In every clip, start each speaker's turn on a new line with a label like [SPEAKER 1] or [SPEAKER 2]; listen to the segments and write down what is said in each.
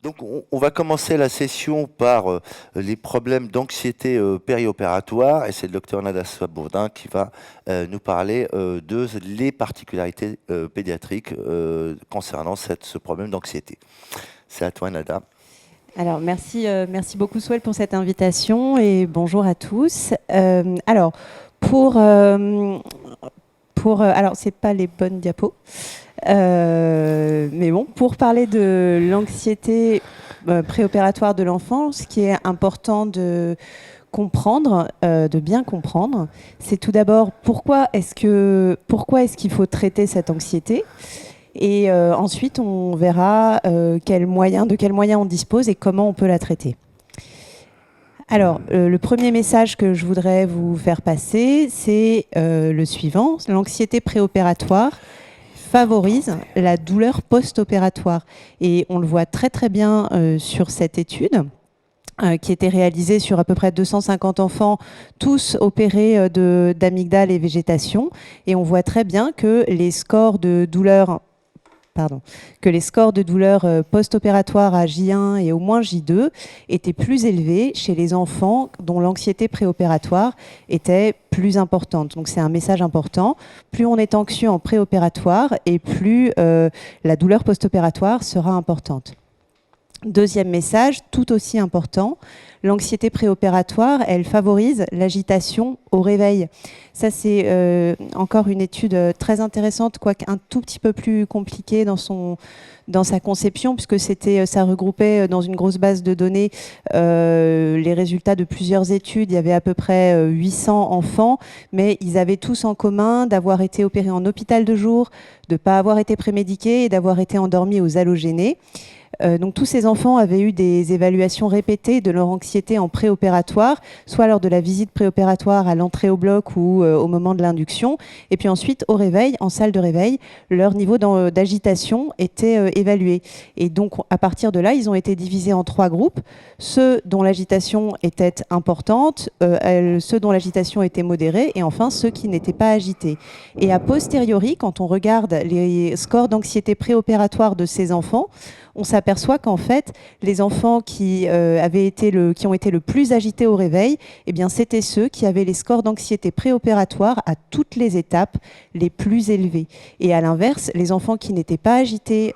[SPEAKER 1] Donc, on va commencer la session par les problèmes d'anxiété périopératoire, et c'est le docteur Nada Bourdin qui va nous parler de les particularités pédiatriques concernant ce problème d'anxiété. C'est à toi, Nada.
[SPEAKER 2] Alors, merci beaucoup, Souel, pour cette invitation et bonjour à tous. Alors, c'est pas les bonnes diapos, mais bon, pour parler de l'anxiété préopératoire de l'enfant, ce qui est important de comprendre, de bien comprendre, c'est tout d'abord pourquoi est-ce qu'il faut traiter cette anxiété. Et ensuite, on verra de quels moyens on dispose et comment on peut la traiter. Alors, le premier message que je voudrais vous faire passer, c'est le suivant. L'anxiété préopératoire favorise la douleur post-opératoire. Et on le voit très très bien sur cette étude qui était réalisée sur à peu près 250 enfants, tous opérés d'amygdale et végétation. Et on voit très bien que les scores de douleur post-opératoire à J1 et au moins J2 étaient plus élevés chez les enfants dont l'anxiété préopératoire était plus importante. Donc c'est un message important. Plus on est anxieux en préopératoire et plus la douleur post-opératoire sera importante. Deuxième message, tout aussi important, l'anxiété préopératoire, elle favorise l'agitation au réveil. Ça, c'est encore une étude très intéressante, quoique un tout petit peu plus compliquée dans sa conception, puisque ça regroupait dans une grosse base de données les résultats de plusieurs études. Il y avait à peu près 800 enfants, mais ils avaient tous en commun d'avoir été opérés en hôpital de jour, de ne pas avoir été prémédiqués et d'avoir été endormis aux halogénés. Donc tous ces enfants avaient eu des évaluations répétées de leur anxiété en préopératoire, soit lors de la visite préopératoire à l'entrée au bloc ou au moment de l'induction. Et puis ensuite, au réveil, en salle de réveil, leur niveau d'agitation était évalué. Et donc à partir de là, ils ont été divisés en 3 groupes. Ceux dont l'agitation était importante, ceux dont l'agitation était modérée, et enfin ceux qui n'étaient pas agités. Et a posteriori, quand on regarde les scores d'anxiété préopératoire de ces enfants, on s'aperçoit qu'en fait, les enfants qui ont été le plus agités au réveil, eh bien, c'était ceux qui avaient les scores d'anxiété préopératoire à toutes les étapes les plus élevés. Et à l'inverse, les enfants qui n'étaient pas agités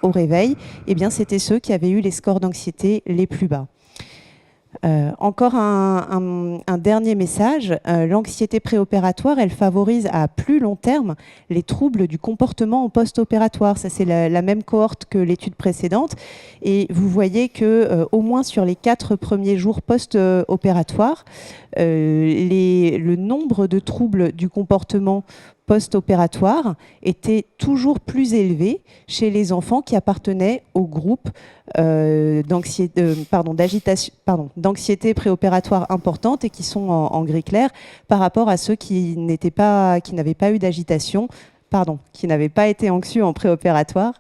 [SPEAKER 2] au réveil, eh bien, c'était ceux qui avaient eu les scores d'anxiété les plus bas. Encore un dernier message, l'anxiété préopératoire, elle favorise à plus long terme les troubles du comportement en post-opératoire. Ça, c'est la même cohorte que l'étude précédente. Et vous voyez que au moins sur les 4 premiers jours post-opératoires, le nombre de troubles du comportement post-opératoire était toujours plus élevé chez les enfants qui appartenaient au groupe d'anxiété préopératoire importante et qui sont en gris clair par rapport à ceux qui n'avaient pas eu d'agitation, qui n'avaient pas été anxieux en préopératoire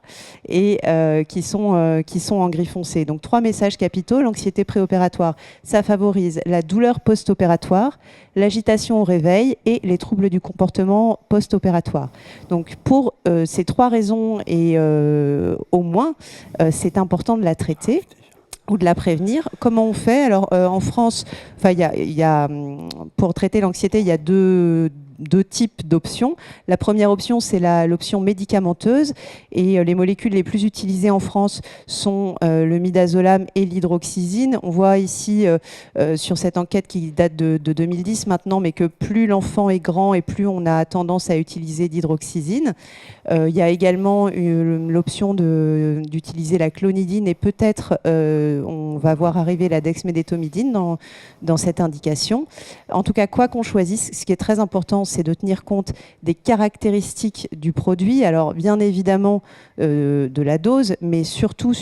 [SPEAKER 2] et qui sont en gris foncé. Donc 3 messages capitaux. L'anxiété préopératoire, ça favorise la douleur post-opératoire, l'agitation au réveil et les troubles du comportement post-opératoire. Donc pour ces 3 raisons et au moins, c'est important de la traiter ou de la prévenir. Comment on fait? Alors en France, pour traiter l'anxiété, il y a deux types d'options. La première option, c'est l'option médicamenteuse. Et les molécules les plus utilisées en France sont le midazolam et l'hydroxyzine. On voit ici, sur cette enquête qui date de 2010 maintenant, mais que plus l'enfant est grand et plus on a tendance à utiliser d'hydroxyzine. Il y a également l'option d'utiliser la clonidine et peut-être on va voir arriver la dexmédétomidine dans cette indication. En tout cas, quoi qu'on choisisse, ce qui est très important, c'est de tenir compte des caractéristiques du produit. Alors, bien évidemment, de la dose, mais surtout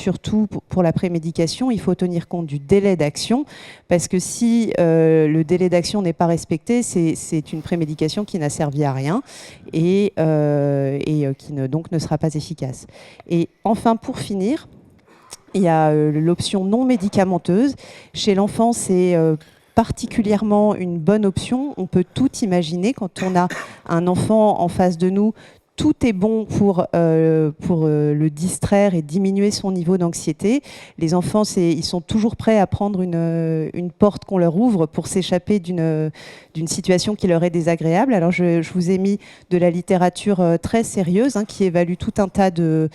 [SPEAKER 2] pour la prémédication, il faut tenir compte du délai d'action, parce que si le délai d'action n'est pas respecté, c'est une prémédication qui n'a servi à rien et qui donc ne sera pas efficace. Et enfin, pour finir, il y a l'option non médicamenteuse. Chez l'enfant, c'est particulièrement une bonne option. On peut tout imaginer quand on a un enfant en face de nous tout est bon pour le distraire et diminuer son niveau d'anxiété. Les enfants, ils sont toujours prêts à prendre une porte qu'on leur ouvre pour s'échapper d'une situation qui leur est désagréable. Alors je vous ai mis de la littérature très sérieuse qui évalue tout un tas de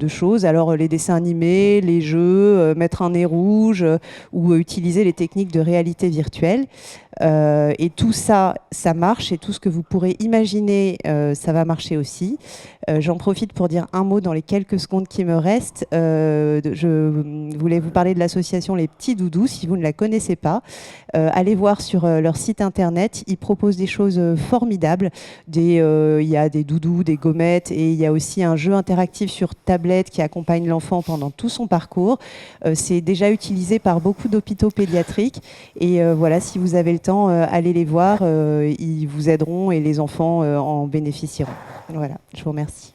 [SPEAKER 2] choses. Alors les dessins animés, les jeux, mettre un nez rouge ou utiliser les techniques de réalité virtuelle. Et tout ça, ça marche, et tout ce que vous pourrez imaginer, ça va marcher aussi. J'en profite pour dire un mot dans les quelques secondes qui me restent. Je voulais vous parler de l'association Les Petits Doudous. Si vous ne la connaissez pas, allez voir sur leur site internet. Ils proposent des choses formidables. Il y a des doudous, des gommettes, et il y a aussi un jeu interactif sur tablette qui accompagne l'enfant pendant tout son parcours. C'est déjà utilisé par beaucoup d'hôpitaux pédiatriques. Et voilà, si vous avez le temps, allez les voir. Ils vous aideront et les enfants en bénéficieront. Voilà, je vous remercie.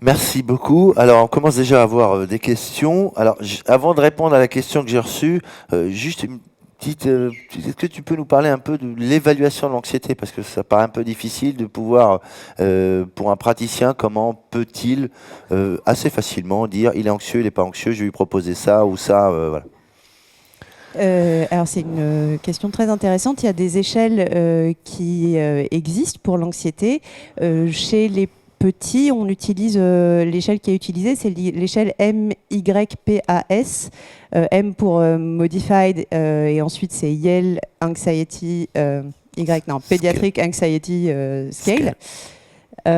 [SPEAKER 1] Merci beaucoup. Alors, on commence déjà à avoir des questions. Alors, avant de répondre à la question que j'ai reçue, juste une petite... est-ce que tu peux nous parler un peu de l'évaluation de l'anxiété? Parce que ça paraît un peu difficile de pouvoir, pour un praticien, comment peut-il assez facilement dire il est anxieux, il n'est pas anxieux, je vais lui proposer ça ou ça, voilà.
[SPEAKER 2] Alors c'est une question très intéressante. Il y a des échelles qui existent pour l'anxiété. Chez les petits, on utilise l'échelle qui est utilisée, c'est l'échelle MYPAS. M pour Modified, et ensuite c'est Yale Anxiety, Pediatric Anxiety Scale. Qui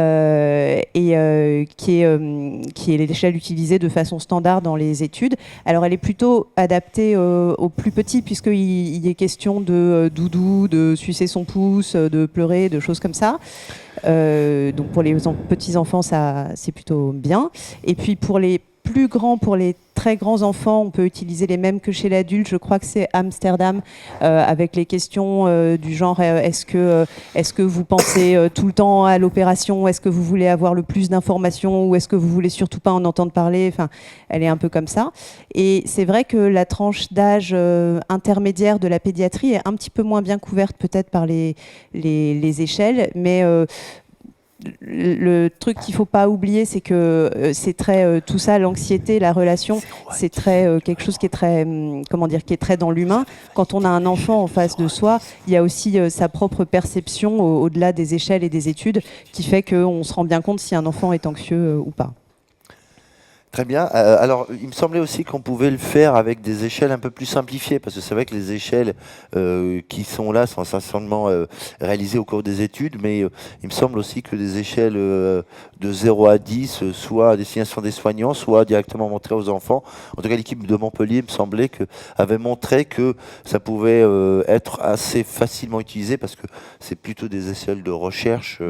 [SPEAKER 2] est l'échelle utilisée de façon standard dans les études. Alors elle est plutôt adaptée aux plus petits, puisqu'il est question de doudou, de sucer son pouce, de pleurer, de choses comme ça. Donc pour les petits enfants, ça c'est plutôt bien. Et puis pour les plus grands, pour les très grands enfants, on peut utiliser les mêmes que chez l'adulte. Je crois que c'est Amsterdam, avec les questions du genre est-ce que vous pensez tout le temps à l'opération? Est-ce que vous voulez avoir le plus d'informations, ou est-ce que vous voulez surtout pas en entendre parler? Enfin, elle est un peu comme ça. Et c'est vrai que la tranche d'âge intermédiaire de la pédiatrie est un petit peu moins bien couverte peut-être par les échelles, mais le truc qu'il ne faut pas oublier, c'est que c'est très tout ça, l'anxiété, la relation, c'est très quelque chose qui est très qui est très dans l'humain. Quand on a un enfant en face de soi, il y a aussi sa propre perception au-delà des échelles et des études, qui fait qu'on se rend bien compte si un enfant est anxieux ou pas.
[SPEAKER 1] Très bien. Alors, il me semblait aussi qu'on pouvait le faire avec des échelles un peu plus simplifiées, parce que c'est vrai que les échelles qui sont là sont essentiellement réalisées au cours des études, mais il me semble aussi que des échelles de 0 à 10, soit à destination des soignants, soit directement montrées aux enfants. En tout cas, l'équipe de Montpellier, me semblait, avait montré que ça pouvait être assez facilement utilisé, parce que c'est plutôt des échelles de recherche.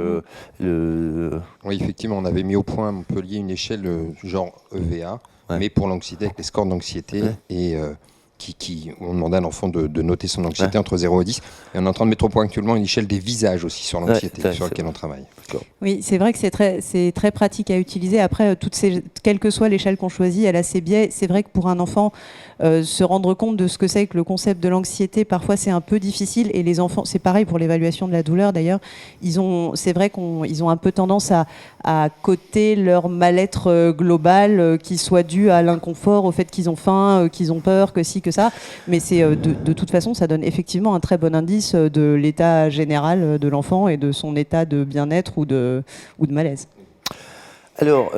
[SPEAKER 3] Oui, effectivement, on avait mis au point à Montpellier une échelle genre EVA, mais pour l'anxiété, avec les scores d'anxiété, et on demandait à l'enfant de noter son anxiété entre 0 et 10. Et on est en train de mettre au point actuellement une échelle des visages aussi sur l'anxiété, sur laquelle on travaille.
[SPEAKER 2] Oui, c'est vrai que c'est très pratique à utiliser. Après, quelle que soit l'échelle qu'on choisit, elle a ses biais. C'est vrai que pour un enfant, se rendre compte de ce que c'est que le concept de l'anxiété, parfois c'est un peu difficile. Et les enfants, c'est pareil pour l'évaluation de la douleur d'ailleurs, c'est vrai qu'ils ont un peu tendance à coter leur mal-être global, qui soit dû à l'inconfort, au fait qu'ils ont faim, qu'ils ont peur, que si, que ça. Mais de toute façon, ça donne effectivement un très bon indice de l'état général de l'enfant et de son état de bien-être ou de malaise.
[SPEAKER 1] Alors,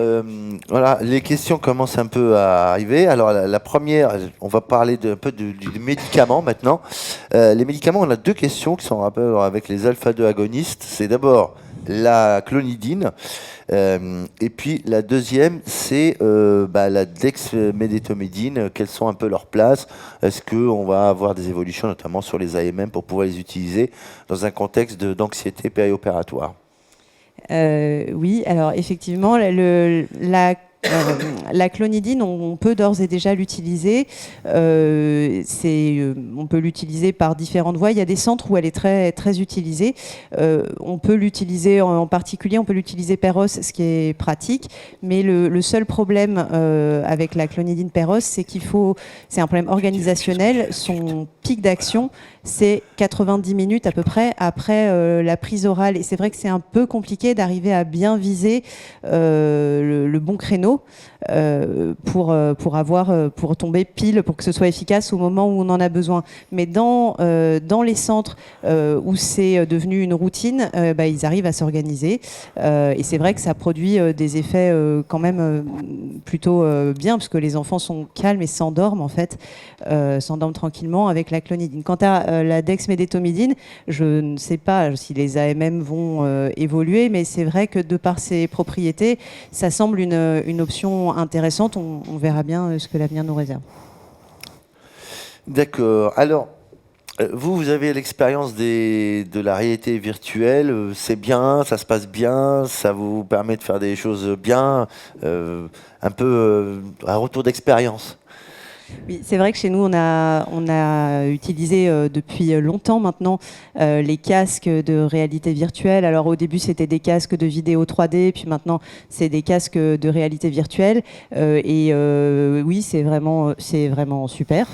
[SPEAKER 1] voilà, les questions commencent un peu à arriver. Alors, la première, on va parler un peu du médicament maintenant. Les médicaments, on a deux questions qui sont en rapport avec les alpha-2 agonistes. C'est d'abord la clonidine, et puis la deuxième, c'est la dexmédetomidine. Quelles sont un peu leurs places? Est-ce qu'on va avoir des évolutions, notamment sur les AMM, pour pouvoir les utiliser dans un contexte d'anxiété périopératoire?
[SPEAKER 2] Oui, alors effectivement, la La clonidine, on peut d'ores et déjà l'utiliser. On peut l'utiliser par différentes voies. Il y a des centres où elle est très, très utilisée. On peut l'utiliser en particulier, on peut l'utiliser Peros, ce qui est pratique. Mais le seul problème avec la clonidine Peros, c'est c'est un problème organisationnel. Son pic d'action, c'est 90 minutes à peu près après la prise orale. Et c'est vrai que c'est un peu compliqué d'arriver à bien viser le bon créneau pour tomber pile, pour que ce soit efficace au moment où on en a besoin. Mais dans les centres où c'est devenu une routine, ils arrivent à s'organiser. Et c'est vrai que ça produit des effets quand même plutôt bien, parce que les enfants sont calmes et s'endorment en fait, s'endorment tranquillement avec la clonidine. Quant à la dexmédétomidine, je ne sais pas si les AMM vont évoluer, mais c'est vrai que de par ses propriétés, ça semble une option intéressante. On verra bien ce que l'avenir nous réserve.
[SPEAKER 1] D'accord. Alors, vous avez l'expérience de la réalité virtuelle. C'est bien, ça se passe bien, ça vous permet de faire des choses bien, un peu un retour d'expérience.
[SPEAKER 2] Oui, c'est vrai que chez nous, on a utilisé depuis longtemps maintenant les casques de réalité virtuelle. Alors au début, c'était des casques de vidéo 3D, puis maintenant, c'est des casques de réalité virtuelle. Oui, c'est vraiment super.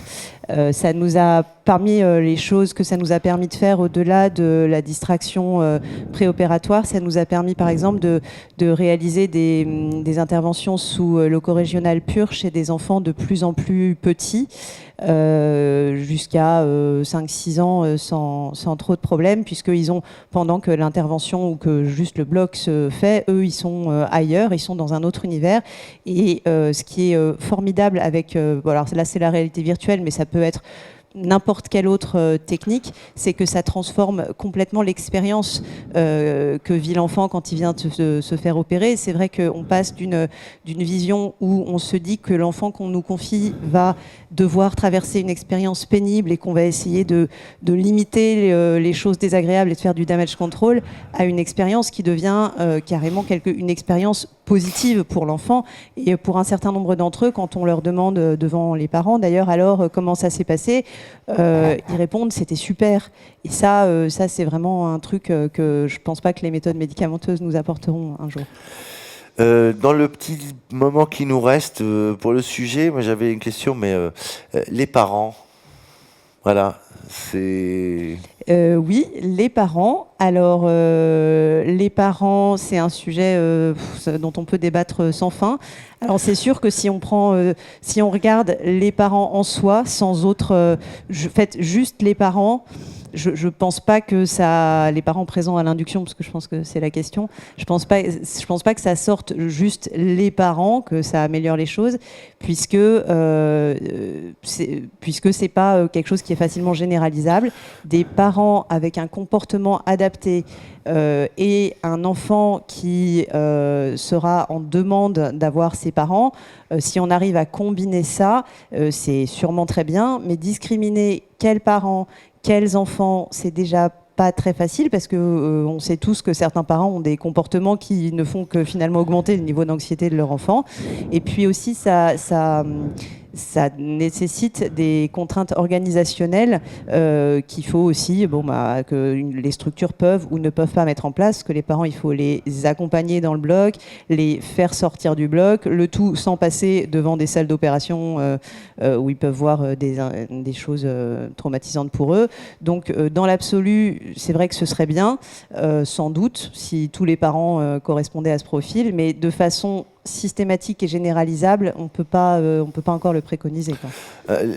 [SPEAKER 2] Ça nous a, parmi les choses que ça nous a permis de faire au-delà de la distraction préopératoire, ça nous a permis par exemple de réaliser des interventions sous loco-régional pur chez des enfants de plus en plus petits, jusqu'à 5-6 ans sans trop de problèmes, puisqu'ils ont, pendant que l'intervention ou que juste le bloc se fait, eux ils sont ailleurs, ils sont dans un autre univers. Et ce qui est formidable avec, alors là c'est la réalité virtuelle, mais ça peut être n'importe quelle autre technique, c'est que ça transforme complètement l'expérience que vit l'enfant quand il vient de se faire opérer. C'est vrai qu'on passe d'une vision où on se dit que l'enfant qu'on nous confie va devoir traverser une expérience pénible et qu'on va essayer de limiter les choses désagréables et de faire du damage control, à une expérience qui devient carrément une expérience positive pour l'enfant. Et pour un certain nombre d'entre eux, quand on leur demande devant les parents d'ailleurs, alors comment ça s'est passé, ils répondent c'était super. Et ça c'est vraiment un truc que je pense pas que les méthodes médicamenteuses nous apporteront un jour.
[SPEAKER 1] Dans le petit moment qui nous reste pour le sujet, moi j'avais une question, mais les parents, voilà, c'est...
[SPEAKER 2] Oui, les parents. Alors, les parents, c'est un sujet dont on peut débattre sans fin. Alors, c'est sûr que si on regarde les parents en soi, sans autre, juste les parents. Je pense pas que les parents présents à l'induction, parce que je pense que c'est la question, je pense pas que ça sorte juste les parents, que ça améliore les choses, puisque c'est pas quelque chose qui est facilement généralisable. Des parents avec un comportement adapté et un enfant qui sera en demande d'avoir ses parents, si on arrive à combiner ça, c'est sûrement très bien, mais discriminer quels parents, quels enfants, c'est déjà pas très facile, parce que on sait tous que certains parents ont des comportements qui ne font que finalement augmenter le niveau d'anxiété de leur enfant. Et puis aussi, ça nécessite des contraintes organisationnelles qu'il faut aussi, que les structures peuvent ou ne peuvent pas mettre en place, que les parents, il faut les accompagner dans le bloc, les faire sortir du bloc, le tout sans passer devant des salles d'opération où ils peuvent voir des choses traumatisantes pour eux. Donc dans l'absolu, c'est vrai que ce serait bien, sans doute, si tous les parents correspondaient à ce profil, mais de façon systématique et généralisable, on peut pas encore le préconiser, quoi.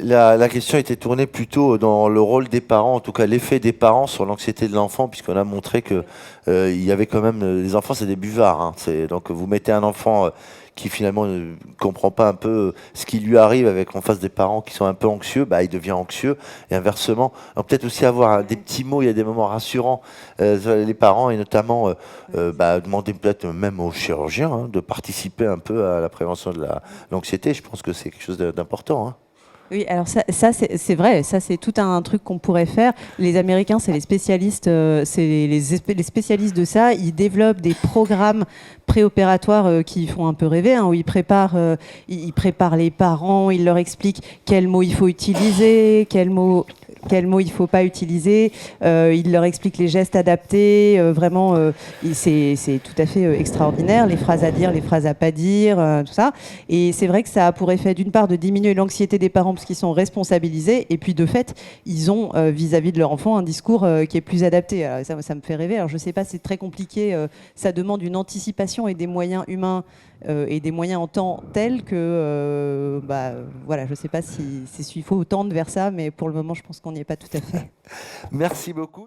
[SPEAKER 1] La question était tournée plutôt dans le rôle des parents, en tout cas l'effet des parents sur l'anxiété de l'enfant, puisqu'on a montré que il y avait quand même les enfants, c'est des buvards, hein. Donc vous mettez un enfant qui finalement ne comprend pas un peu ce qui lui arrive avec en face des parents qui sont un peu anxieux, il devient anxieux, et inversement. Alors peut-être aussi avoir des petits mots, il y a des moments rassurants les parents, et notamment demander peut-être même aux chirurgiens de participer un peu à la prévention de l'anxiété. Je pense que c'est quelque chose d'important, hein.
[SPEAKER 2] Oui, alors ça c'est vrai, ça c'est tout un truc qu'on pourrait faire. Les Américains, c'est les spécialistes, les spécialistes de ça. Ils développent des programmes préopératoires qui font un peu rêver, hein, où ils préparent les parents, ils leur expliquent quels mots il faut utiliser, quels mots il ne faut pas utiliser. Ils leur expliquent les gestes adaptés. Vraiment, c'est tout à fait extraordinaire. Les phrases à dire, les phrases à pas dire, tout ça. Et c'est vrai que ça a pour effet, d'une part, de diminuer l'anxiété des parents parce qu'ils sont responsabilisés. Et puis, de fait, ils ont, vis-à-vis de leur enfant, un discours qui est plus adapté. Alors, ça me fait rêver. Alors, je ne sais pas, c'est très compliqué. Ça demande une anticipation et des moyens humains et des moyens en temps tels que, voilà, je ne sais pas s'il faut tendre vers ça, mais pour le moment, je pense qu'on n'y est pas tout à fait.
[SPEAKER 1] Merci beaucoup.